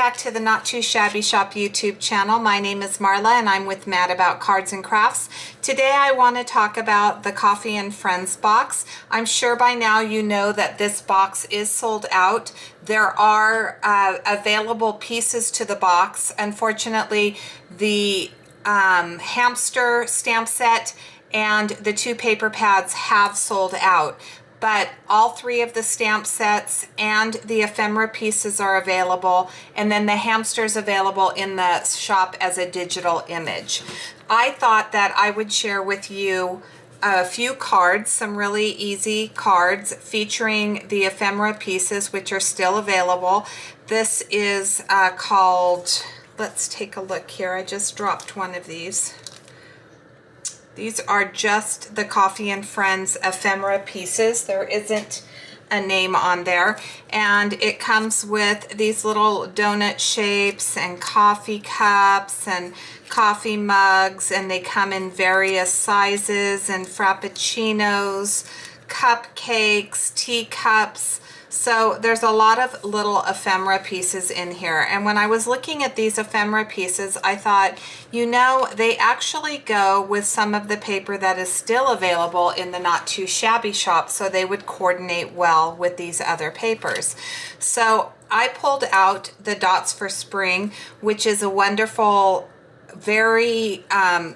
back to the Not Too Shabby Shop YouTube channel. My name is Marla and I'm with Matt about cards and crafts. Today I want to talk about the Coffee and Friends box. I'm sure by now you know that this box is sold out. There are available pieces to the box. Unfortunately, the hamster stamp set and the 2 paper pads have sold out. But all 3 of the stamp sets and the ephemera pieces are available, and then the hamster's available in the shop as a digital image. I thought that I would share with you a few cards, some really easy cards featuring the ephemera pieces, which are still available. This is called, let's take a look here. I just dropped one of these. These are just the Coffee and Friends ephemera pieces. There isn't a name on there. And it comes with these little donut shapes and coffee cups and coffee mugs, and they come in various sizes and frappuccinos, cupcakes, teacups. So there's a lot of little ephemera pieces in here. And when I was looking at these ephemera pieces, I thought, you know, they actually go with some of the paper that is still available in the Not Too Shabby Shop, so they would coordinate well with these other papers. So I pulled out the Dots for Spring, which is a wonderful, very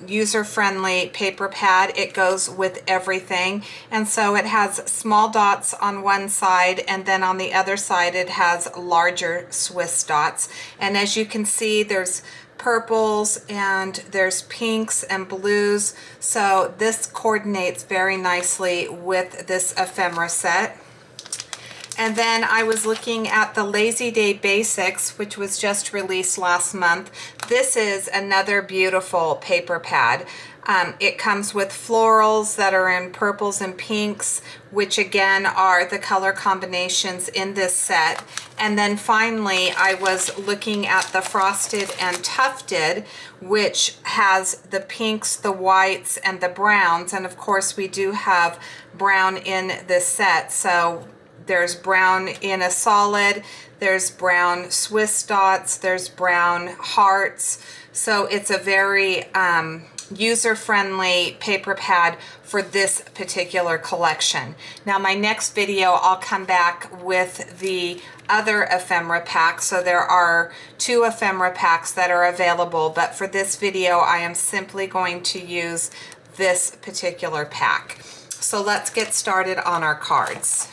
user-friendly paper pad. It goes with everything, and so it has small dots on one side, and then on the other side it has larger Swiss dots. And as you can see, there's purples and there's pinks and blues, so this coordinates very nicely with this ephemera set. And then I was looking at the Lazy Day Basics, which was just released last month. This is another beautiful paper pad. It comes with florals that are in purples and pinks, which again are the color combinations in this set. And then finally, I was looking at the Frosted and Tufted, which has the pinks, the whites, and the browns. And of course, we do have brown in this set. So there's brown in a solid, there's brown Swiss dots, there's brown hearts. So it's a very user-friendly paper pad for this particular collection. Now my next video, I'll come back with the other ephemera packs. So there are 2 ephemera packs that are available, but for this video, I am simply going to use this particular pack. So let's get started on our cards.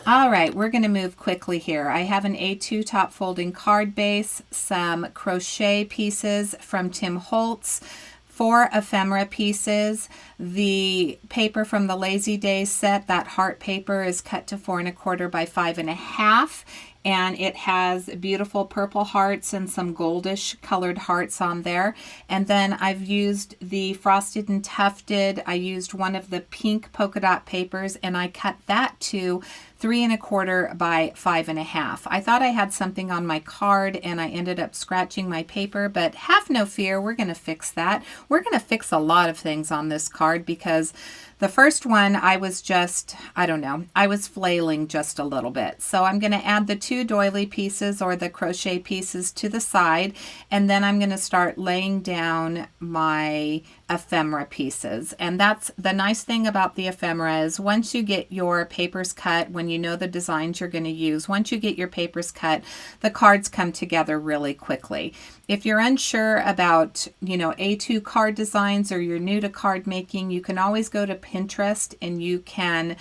All right, we're going to move quickly here. I have an A2 top folding card base, some crochet pieces from Tim Holtz, 4 ephemera pieces. The paper from the Lazy Day set, that heart paper, is cut to 4 1/4 by 5 1/2. And it has beautiful purple hearts and some goldish colored hearts on there. And then I've used the Frosted and Tufted. I used one of the pink polka dot papers, and I cut that to 3 1/4 by 5 1/2. I thought I had something on my card and I ended up scratching my paper, but have no fear, we're going to fix that. We're going to fix a lot of things on this card because the first one I was just, I don't know, I was flailing just a little bit. So I'm going to add the 2 doily pieces or the crochet pieces to the side, and then I'm going to start laying down my ephemera pieces. And that's the nice thing about the ephemera is once you get your papers cut, when you know the designs you're going to use, once you get your papers cut, the cards come together really quickly. If you're unsure about, you know, A2 card designs, or you're new to card making, you can always go to Pinterest and you can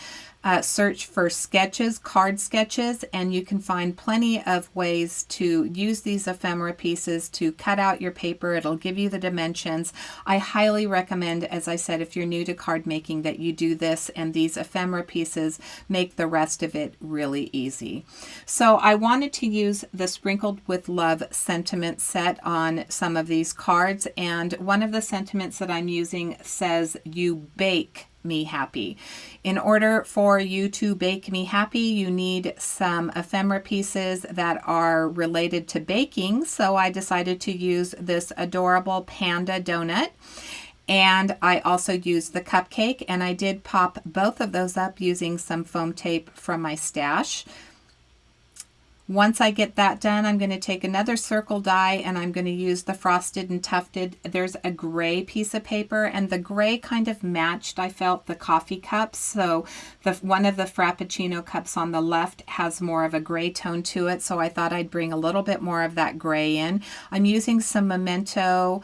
search for sketches, card sketches, and you can find plenty of ways to use these ephemera pieces to cut out your paper. It'll give you the dimensions. I highly recommend, as I said, if you're new to card making, that you do this, and these ephemera pieces make the rest of it really easy. So I wanted to use the Sprinkled with Love sentiment set on some of these cards, and one of the sentiments that I'm using says, "You bake me happy." In order for you to bake me happy, you need some ephemera pieces that are related to baking. So I decided to use this adorable panda donut. And I also used the cupcake, and I did pop both of those up using some foam tape from my stash. Once I get that done, I'm going to take another circle die and I'm going to use the Frosted and Tufted. There's a gray piece of paper, and the gray kind of matched, I felt, the coffee cups. So one of the Frappuccino cups on the left has more of a gray tone to it, so I thought I'd bring a little bit more of that gray in. I'm using some Memento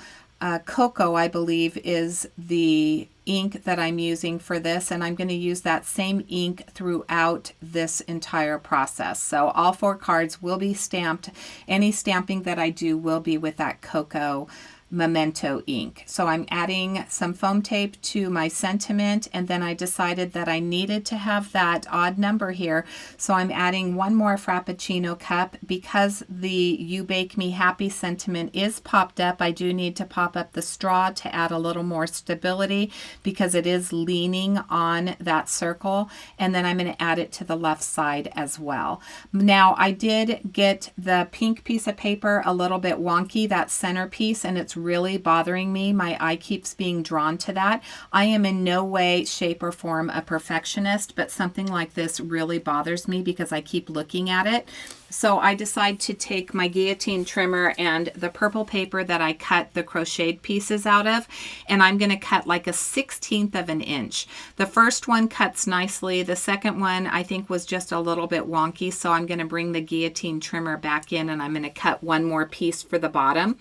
Cocoa, I believe, is the ink that I'm using for this, and I'm going to use that same ink throughout this entire process. So all 4 cards will be stamped. Any stamping that I do will be with that Cocoa Memento ink. So I'm adding some foam tape to my sentiment, and then I decided that I needed to have that odd number here, so I'm adding one more Frappuccino cup. Because the You Bake Me Happy sentiment is popped up, I do need to pop up the straw to add a little more stability because it is leaning on that circle, and then I'm going to add it to the left side as well. Now I did get the pink piece of paper a little bit wonky, that center piece, and it's really bothering me. My eye keeps being drawn to that. I am in no way, shape, or form a perfectionist, but something like this really bothers me because I keep looking at it. So I decide to take my guillotine trimmer and the purple paper that I cut the crocheted pieces out of, and I'm going to cut like a 1/16 of an inch. The first one cuts nicely. The second one I think was just a little bit wonky, so I'm going to bring the guillotine trimmer back in and I'm going to cut one more piece for the bottom.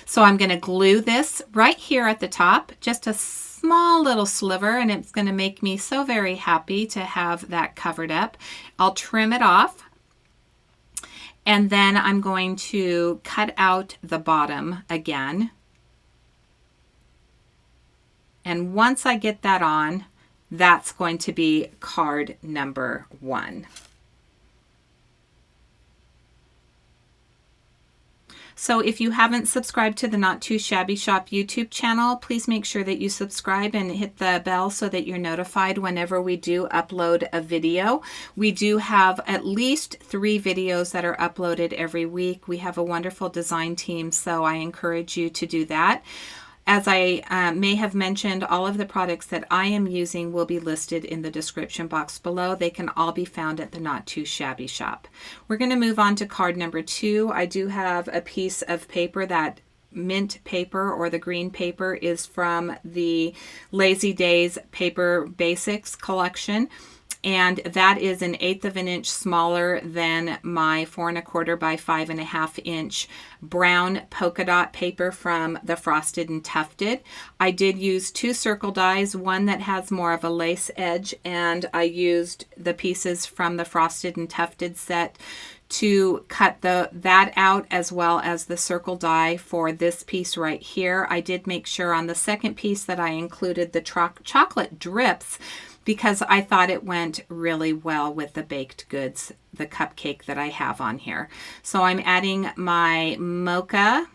So I'm going to glue this right here at the top, just a small little sliver, and it's going to make me so very happy to have that covered up. I'll trim it off. And then I'm going to cut out the bottom again. And once I get that on, that's going to be card number 1. So if you haven't subscribed to the Not Too Shabby Shop YouTube channel, please make sure that you subscribe and hit the bell so that you're notified whenever we do upload a video. We do have at least 3 videos that are uploaded every week. We have a wonderful design team, so I encourage you to do that. As I may have mentioned, all of the products that I am using will be listed in the description box below. They can all be found at the Not Too Shabby Shop. We're going to move on to card number 2. I do have a piece of paper. That mint paper or the green paper is from the Lazy Days Paper Basics collection. And that is an 1/8 of an inch smaller than my 4 1/4 by 5 1/2 inch brown polka dot paper from the Frosted and Tufted. I did use 2 circle dies, one that has more of a lace edge, and I used the pieces from the Frosted and Tufted set to cut that out, as well as the circle die for this piece right here. I did make sure on the second piece that I included the chocolate drips because I thought it went really well with the baked goods, the cupcake that I have on here. So I'm adding my mocha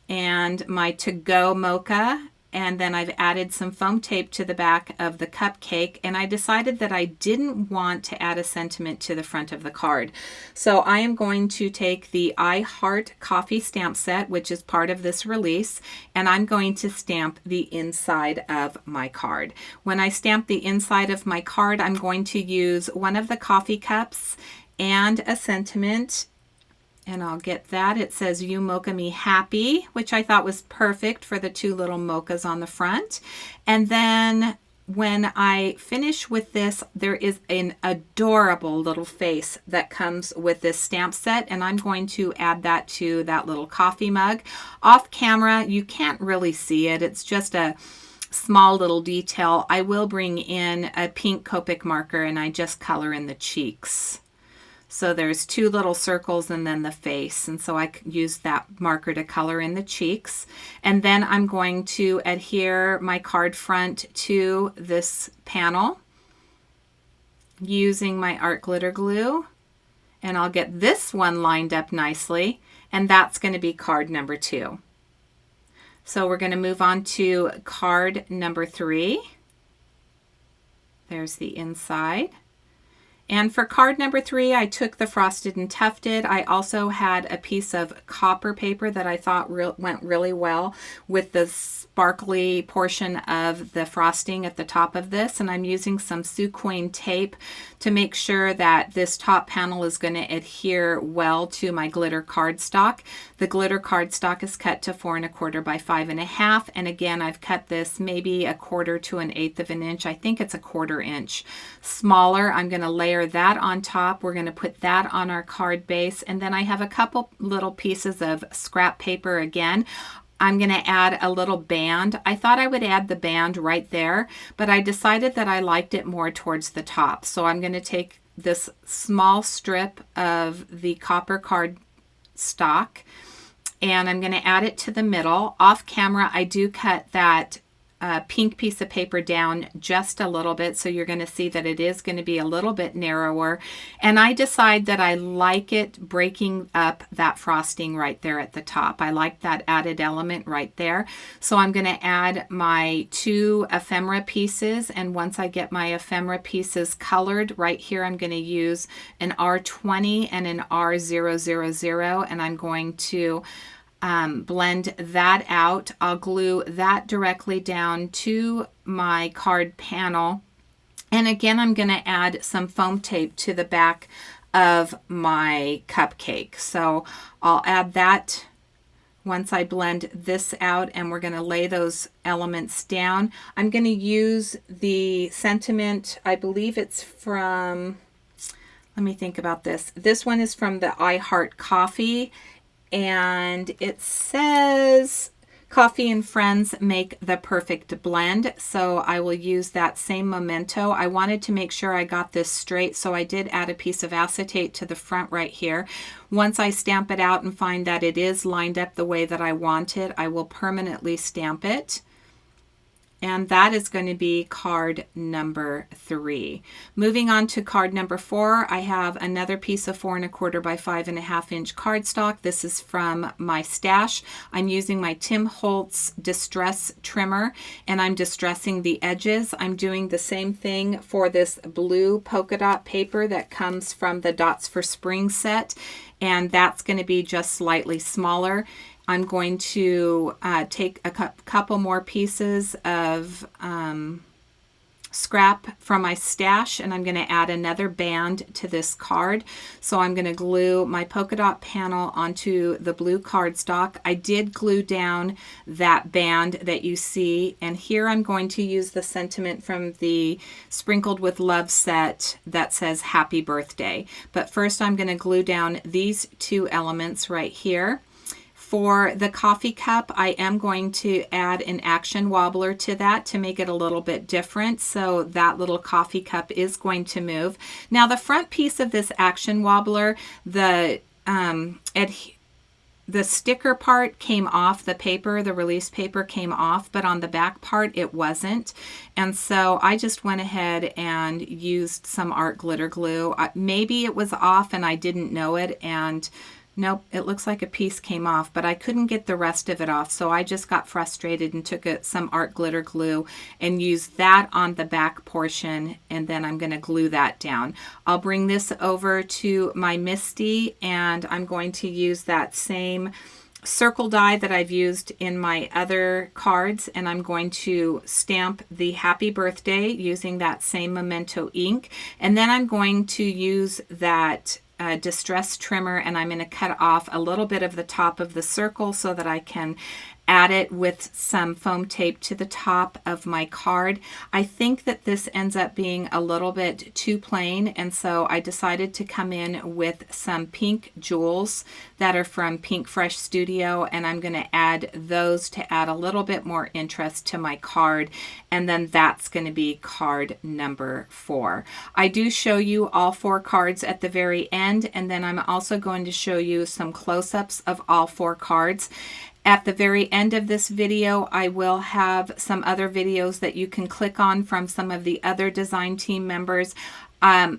and my to-go mocha, and then I've added some foam tape to the back of the cupcake, and I decided that I didn't want to add a sentiment to the front of the card. So I am going to take the I Heart Coffee stamp set, which is part of this release, and I'm going to stamp the inside of my card. When I stamp the inside of my card, I'm going to use one of the coffee cups and a sentiment. And I'll get that. It says You Mocha Me Happy, which I thought was perfect for the 2 little mochas on the front. And then when I finish with this, there is an adorable little face that comes with this stamp set, and I'm going to add that to that little coffee mug. Off camera, you can't really see it. It's just a small little detail. I will bring in a pink Copic marker and I just color in the cheeks. So there's 2 little circles and then the face. And so I use that marker to color in the cheeks. And then I'm going to adhere my card front to this panel using my art glitter glue. And I'll get this one lined up nicely. And that's going to be card number 2. So we're going to move on to card number 3. There's the inside. And for card number 3, I took the Frosted and Tufted. I also had a piece of copper paper that I thought went really well with the sparkly portion of the frosting at the top of this. And I'm using some Suquane tape to make sure that this top panel is going to adhere well to my glitter cardstock. The glitter cardstock is cut to 4 1/4 by 5 1/2. And again, I've cut this maybe 1/4 to 1/8 of an inch. I think it's 1/4 inch smaller. I'm going to layer that on top. We're going to put that on our card base. And then I have a couple little pieces of scrap paper again. I'm going to add a little band. I thought I would add the band right there, but I decided that I liked it more towards the top. So I'm going to take this small strip of the copper card stock and I'm going to add it to the middle. Off camera, I do cut that pink piece of paper down just a little bit, so you're going to see that it is going to be a little bit narrower. And I decide that I like it breaking up that frosting right there at the top. I like that added element right there. So I'm going to add my 2 ephemera pieces, and once I get my ephemera pieces colored right here, I'm going to use an R20 and an R000, and I'm going to blend that out. I'll glue that directly down to my card panel. And again, I'm going to add some foam tape to the back of my cupcake. So I'll add that once I blend this out, and we're going to lay those elements down. I'm going to use the sentiment, I believe it's from, let me think about this. This one is from the I Heart Coffee. And it says, coffee and friends make the perfect blend. So I will use that same memento. I wanted to make sure I got this straight, so I did add a piece of acetate to the front right here. Once I stamp it out and find that it is lined up the way that I want it, I will permanently stamp it. And that is going to be card number 3. Moving on to card number 4, I have another piece of 4 1/4 by 5 1/2 inch cardstock. This is from my stash. I'm using my Tim Holtz distress trimmer, and I'm distressing the edges. I'm doing the same thing for this blue polka dot paper that comes from the Dots for Spring set, and that's going to be just slightly smaller. I'm going to take a couple more pieces of scrap from my stash, and I'm going to add another band to this card. So I'm going to glue my polka dot panel onto the blue cardstock. I did glue down that band that you see, and here I'm going to use the sentiment from the Sprinkled with Love set that says Happy Birthday. But first I'm going to glue down these 2 elements right here. For the coffee cup, I am going to add an action wobbler to that to make it a little bit different. So that little coffee cup is going to move. Now the front piece of this action wobbler, the sticker part came off the paper, the release paper came off, but on the back part it wasn't. And so I just went ahead and used some art glitter glue. Maybe it was off and I didn't know it, and nope, it looks like a piece came off, but I couldn't get the rest of it off, so I just got frustrated and took some art glitter glue and used that on the back portion, and then I'm going to glue that down. I'll bring this over to my Misti, and I'm going to use that same circle die that I've used in my other cards, and I'm going to stamp the Happy Birthday using that same memento ink, and then I'm going to use that distress trimmer, and I'm going to cut off a little bit of the top of the circle so that I can add it with some foam tape to the top of my card. I think that this ends up being a little bit too plain, and so I decided to come in with some pink jewels that are from Pink Fresh Studio, and I'm going to add those to add a little bit more interest to my card, and then that's going to be card number 4. I do show you all 4 cards at the very end, and then I'm also going to show you some close-ups of all 4 cards. At the very end of this video, I will have some other videos that you can click on from some of the other design team members.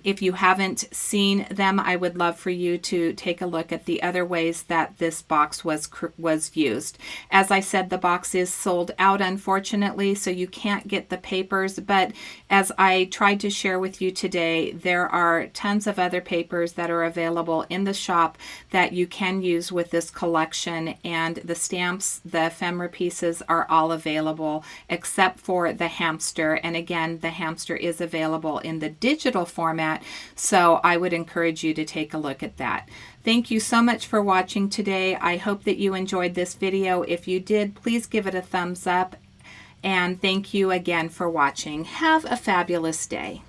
If you haven't seen them, I would love for you to take a look at the other ways that this box was used. As I said, the box is sold out, unfortunately, so you can't get the papers, but as I tried to share with you today, there are tons of other papers that are available in the shop that you can use with this collection, and the stamps, the ephemera pieces are all available except for the hamster. And again, the hamster is available in the digital format, so I would encourage you to take a look at that. Thank you so much for watching today. I hope that you enjoyed this video. If you did, please give it a thumbs up, and thank you again for watching. Have a fabulous day.